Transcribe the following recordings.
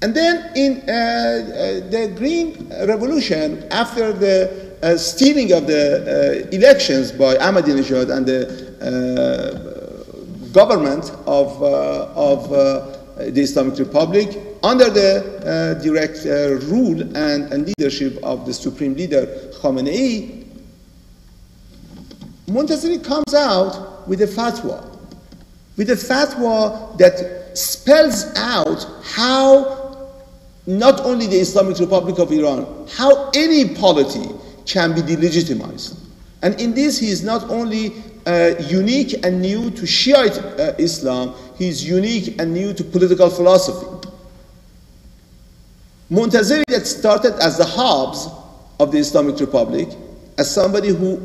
And then in the Green Revolution, after the stealing of the elections by Ahmadinejad and the government of the Islamic Republic, under the direct rule and leadership of the supreme leader Khamenei, Montazeri comes out with a fatwa that spells out how not only the Islamic Republic of Iran, how any polity can be delegitimized. And in this, he is not only unique and new to Shiite Islam, he is unique and new to political philosophy. Montazeri, that started as the Hobbes of the Islamic Republic, as somebody who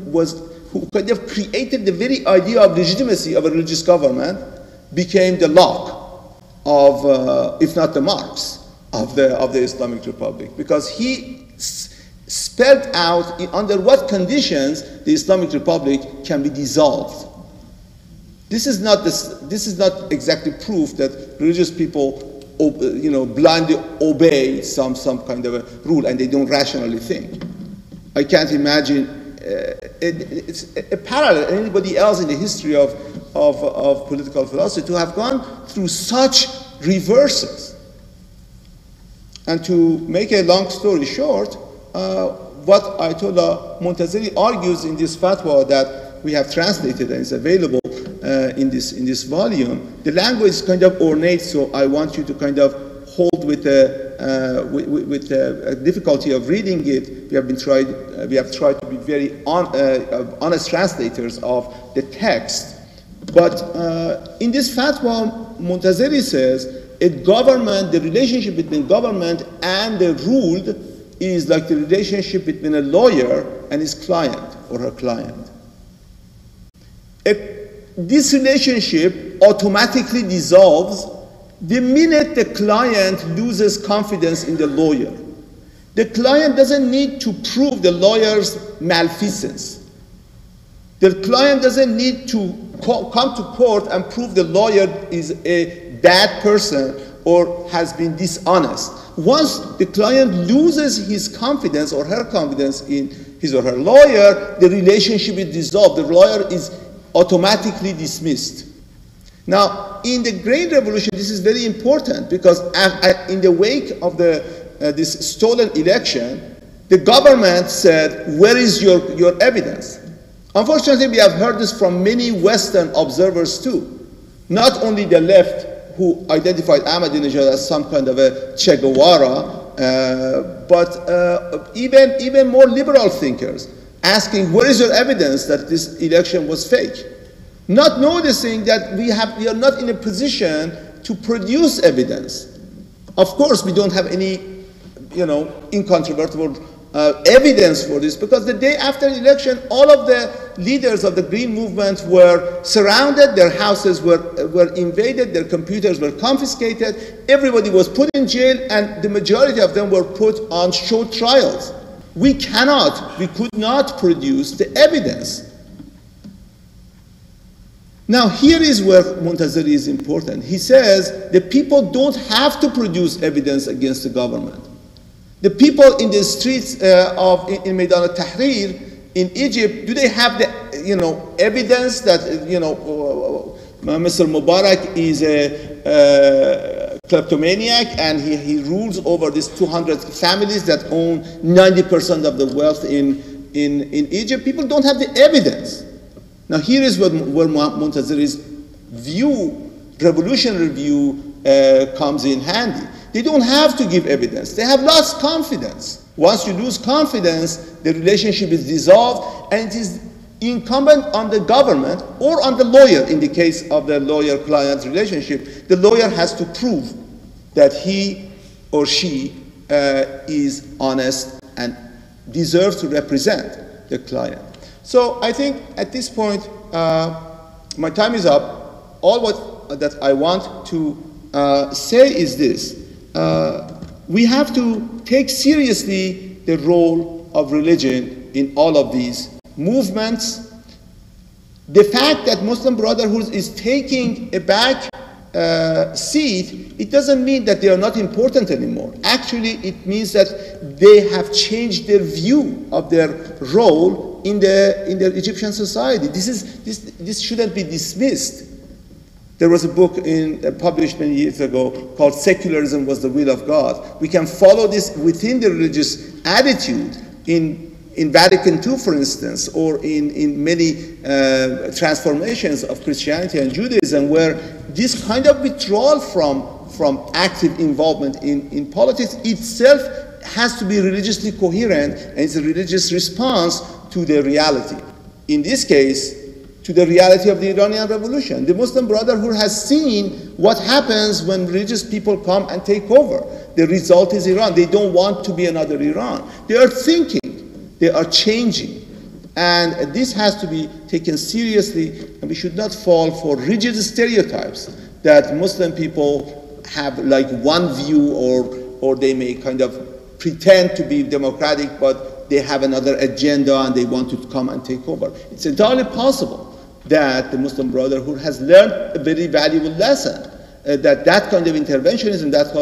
kind of created the very idea of legitimacy of a religious government, became the Locke of, if not the Marx, of the Islamic Republic, because he spelled out under what conditions the Islamic Republic can be dissolved. This is not exactly proof that religious people, blindly obey some kind of a rule and they don't rationally think. I can't imagine it's a parallel anybody else in the history of political philosophy to have gone through such reverses. And to make a long story short, what Ayatollah Montazeri argues in this fatwa that we have translated and is available in this volume, the language is kind of ornate, so I want you to kind of hold with the difficulty of reading it. We have tried to be very honest translators of the text. But in this fatwa, Montazeri says, the relationship between government and the ruled is like the relationship between a lawyer and his client or her client. This relationship automatically dissolves the minute the client loses confidence in the lawyer. The client doesn't need to prove the lawyer's malfeasance. The client doesn't need to come to court and prove the lawyer is a bad person or has been dishonest. Once the client loses his confidence or her confidence in his or her lawyer, the relationship is dissolved. The lawyer is automatically dismissed. Now, in the Green Revolution, this is very important because in the wake of this stolen election, the government said, where is your evidence? Unfortunately, we have heard this from many Western observers too. Not only the left, who identified Ahmadinejad as some kind of a Che Guevara, but even more liberal thinkers asking, where is your evidence that this election was fake? Not noticing that we are not in a position to produce evidence. Of course, we don't have any, incontrovertible evidence for this, because the day after the election, all of the leaders of the Green Movement were surrounded, their houses were invaded, their computers were confiscated, everybody was put in jail, and the majority of them were put on show trials. We could not produce the evidence. Now, here is where Montazeri is important. He says the people don't have to produce evidence against the government. The people in the streets in Maidan al-Tahrir in Egypt, do they have the evidence that Mr. Mubarak is a kleptomaniac and he rules over these 200 families that own 90% of the wealth in Egypt? People don't have the evidence. Now here is where Montazeri's revolutionary view comes in handy. They don't have to give evidence. They have lost confidence. Once you lose confidence, the relationship is dissolved, and it is incumbent on the government or on the lawyer. In the case of the lawyer-client relationship, the lawyer has to prove that he or she is honest and deserves to represent the client. So I think at this point, my time is up. All that I want to say is this. We have to take seriously the role of religion in all of these movements. The fact that Muslim Brotherhood is taking a back seat, it doesn't mean that they are not important anymore. Actually, it means that they have changed their view of their role in the Egyptian society. This shouldn't be dismissed. There was a book published many years ago called "Secularism Was the Will of God." We can follow this within the religious attitude in Vatican II, for instance, or in many transformations of Christianity and Judaism, where this kind of withdrawal from active involvement in politics itself has to be religiously coherent, and it's a religious response to the reality. In this case, to the reality of the Iranian Revolution. The Muslim Brotherhood has seen what happens when religious people come and take over. The result is Iran. They don't want to be another Iran. They are thinking, they are changing. And this has to be taken seriously, and we should not fall for rigid stereotypes that Muslim people have like one view, or they may kind of pretend to be democratic, but they have another agenda and they want to come and take over. It's entirely possible that the Muslim Brotherhood has learned a very valuable lesson, that kind of interventionism, that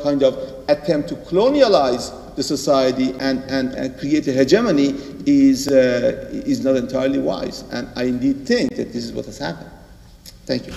kind of attempt to colonialize the society and create a hegemony is not entirely wise. And I indeed think that this is what has happened. Thank you.